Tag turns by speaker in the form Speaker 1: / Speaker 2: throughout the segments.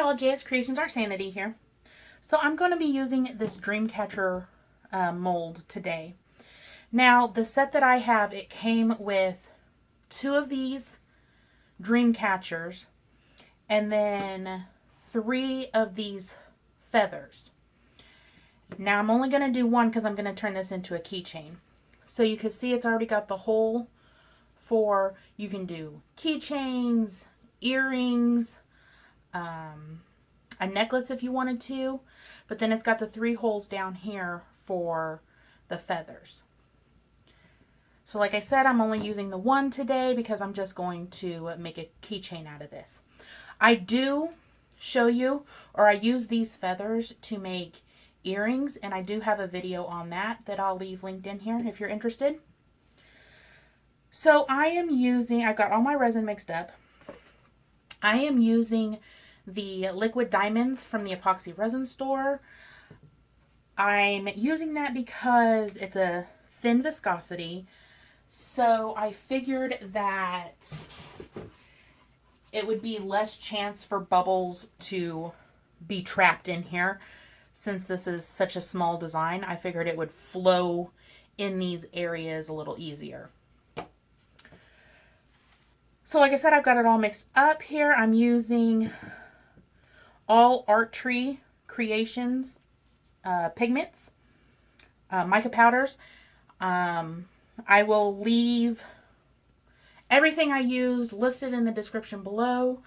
Speaker 1: y'all, JS Creations, our sanity here. So I'm going to be using this Dreamcatcher mold today. Now, the set that I have, it came with 2 of these dream catchers and then 3 of these feathers. Now, I'm only going to do 1 because I'm going to turn this into a keychain. So you can see it's already got the hole for, you can do keychains, earrings, a necklace if you wanted to, but then it's got the 3 holes down here for the feathers. So like I said, I'm only using the 1 today because I'm just going to make a keychain out of this. I do show you, or I use these feathers to make earrings, and I do have a video on that I'll leave linked in here if you're interested. So I am using, I've got all my resin mixed up. I am using the liquid diamonds from the Epoxy resin store. I'm using that because it's a thin viscosity. So I figured that it would be less chance for bubbles to be trapped in here. Since this is such a small design, I figured it would flow in these areas a little easier. So like I said, I've got it all mixed up here. I'm using all Art Tree Creations pigments, mica powders. I will leave everything I used listed in the description below.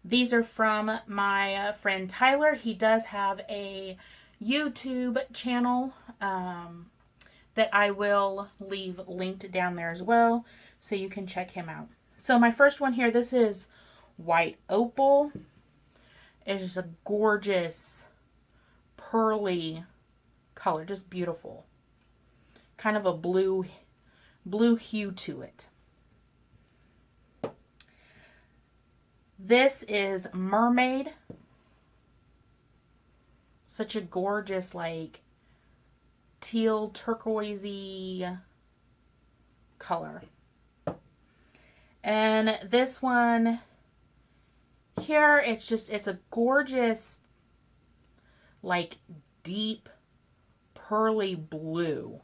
Speaker 1: These are from my friend Tyler. He does have a YouTube channel that I will leave linked down there as well, so you can check him out. So my first one here, this is White Opal. It's just a gorgeous pearly color, just beautiful. Kind of a blue hue to it. This is Mermaid. Such a gorgeous, like, teal turquoisey color. And this one here, it's a gorgeous, like, deep pearly blue.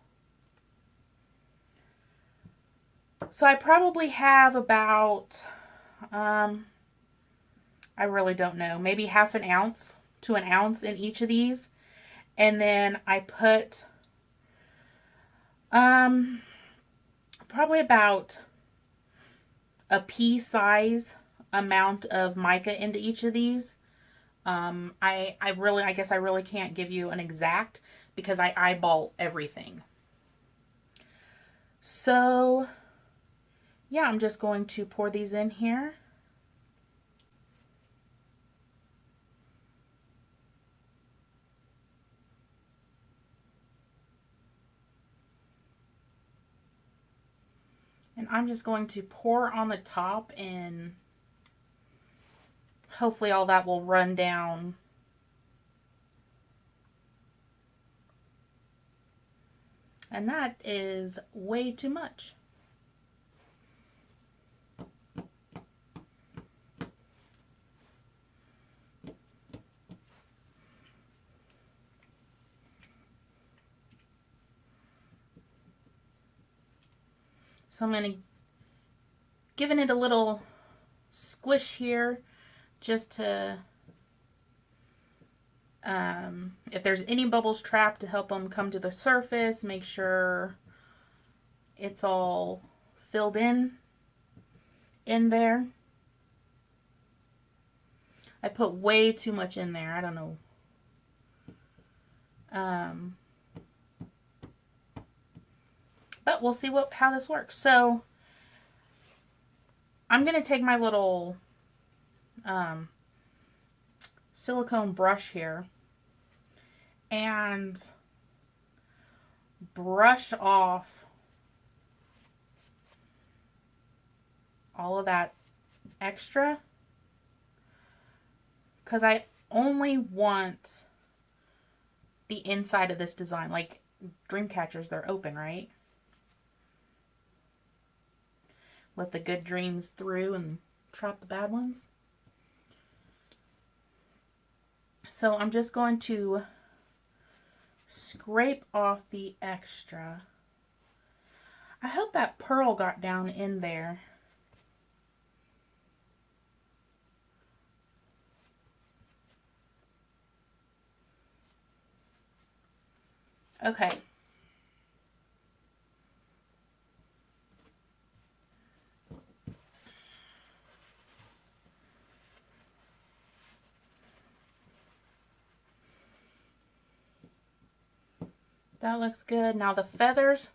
Speaker 1: So I probably have about, I really don't know, maybe half an ounce to an ounce in each of these. And then I put probably about a pea size amount of mica into each of these. I guess I really can't give you an exact because I eyeball everything. So yeah, I'm just going to pour these in here. And I'm just going to pour on the top, and hopefully all that will run down. And that is way too much. So I'm going to giving it a little squish here just to, if there's any bubbles trapped, to help them come to the surface, make sure it's all filled in there. I put way too much in there. I don't know. But we'll see how this works. So I'm going to take my little silicone brush here and brush off all of that extra, because I only want the inside of this design. Like dream catchers, they're open, right? Let the good dreams through and trap the bad ones. So I'm just going to scrape off the extra. I hope that pearl got down in there. Okay. That looks good. Now the feathers.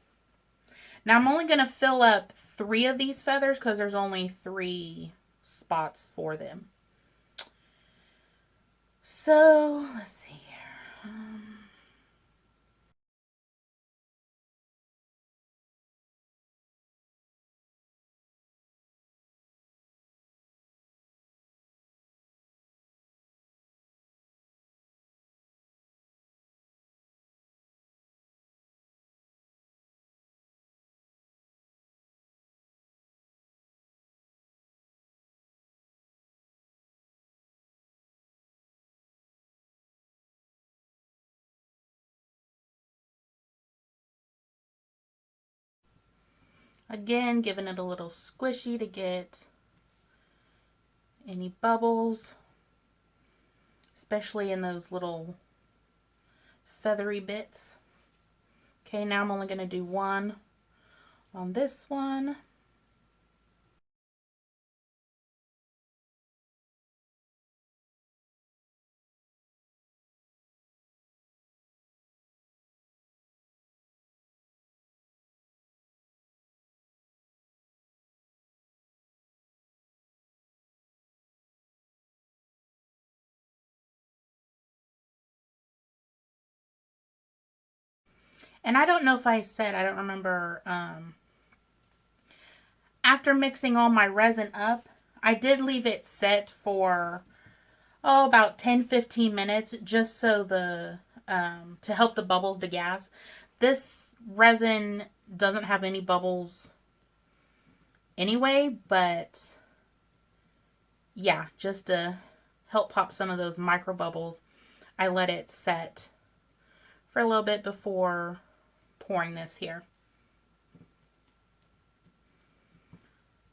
Speaker 1: Now I'm only going to fill up 3 of these feathers because there's only 3 spots for them. So let's see here. Again, giving it a little squishy to get any bubbles, especially in those little feathery bits. Okay, now I'm only going to do 1 on this one. And I don't know if I said, I don't remember, after mixing all my resin up, I did leave it set for, about 10-15 minutes just so to help the bubbles degas. This resin doesn't have any bubbles anyway, but yeah, just to help pop some of those micro bubbles, I let it set for a little bit before pouring this here.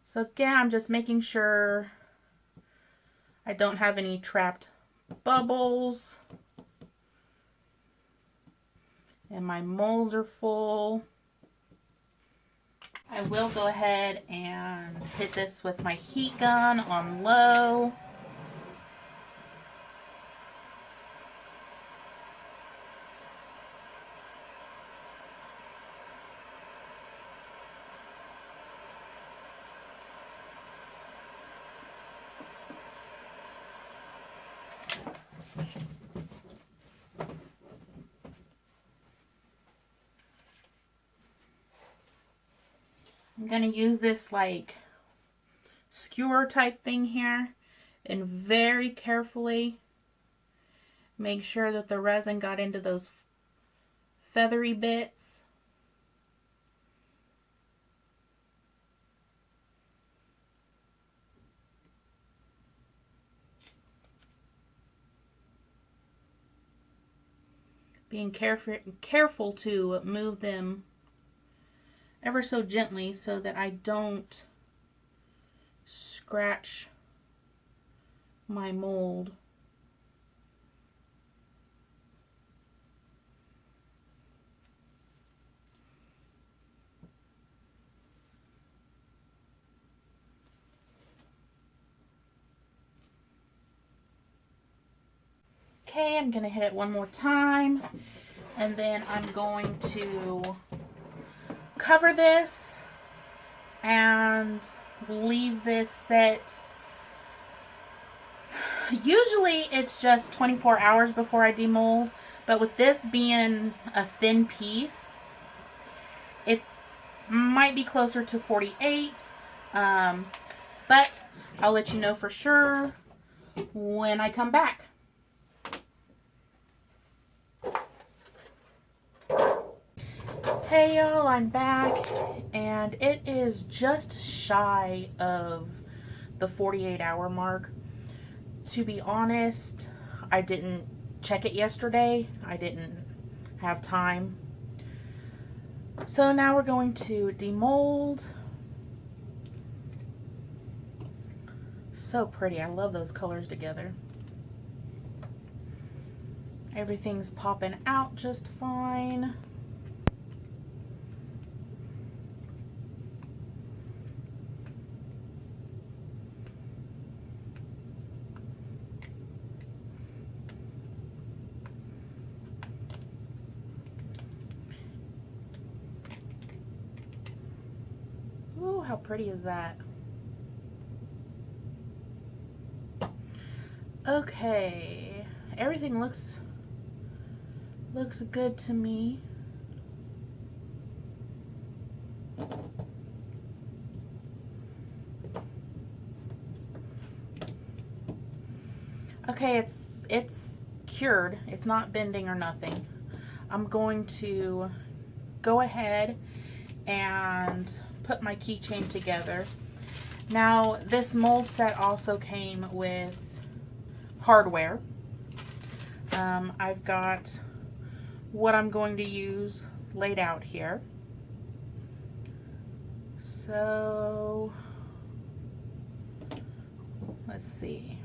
Speaker 1: So again, I'm just making sure I don't have any trapped bubbles. And my molds are full. I will go ahead and hit this with my heat gun on low. I'm going to use this like skewer type thing here and very carefully make sure that the resin got into those feathery bits. Being careful to move them ever so gently so that I don't scratch my mold. Okay, I'm going to hit it one more time, and then I'm going to cover this and leave this set. Usually it's just 24 hours before I demold, but with this being a thin piece, it might be closer to 48, but I'll let you know for sure when I come back. Hey y'all, I'm back, and it is just shy of the 48-hour mark. To be honest, I didn't check it yesterday. I didn't have time. So now we're going to demold. So pretty. I love those colors together. Everything's popping out just fine. Ooh, how pretty is that? Okay, everything looks good to me. Okay, it's cured. It's not bending or nothing. I'm going to go ahead and put my keychain together. Now, this mold set also came with hardware. I've got what I'm going to use laid out here. So, let's see.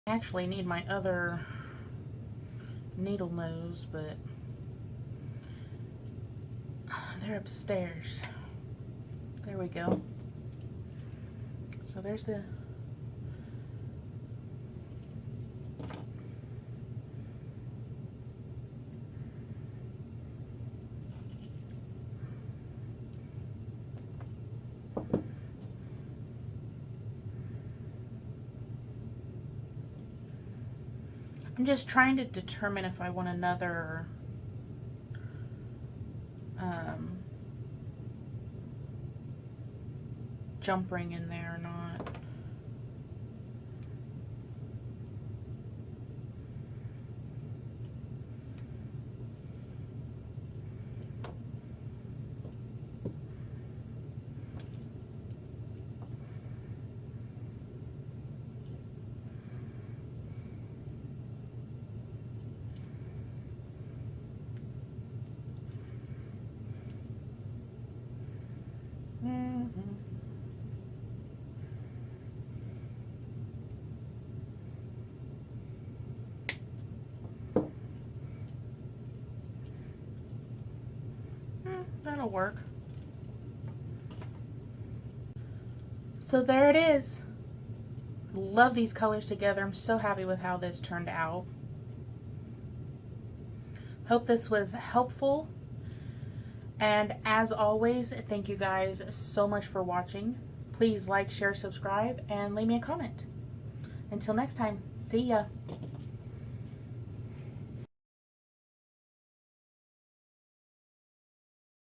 Speaker 1: I actually need my other needle nose, but they're upstairs. There we go. So there's the I'm just trying to determine if I want another jump ring in there or not. That'll work. So there it is. Love these colors together. I'm so happy with how this turned out. Hope this was helpful. And as always, thank you guys so much for watching. Please like, share, subscribe, and leave me a comment. Until next time, see ya.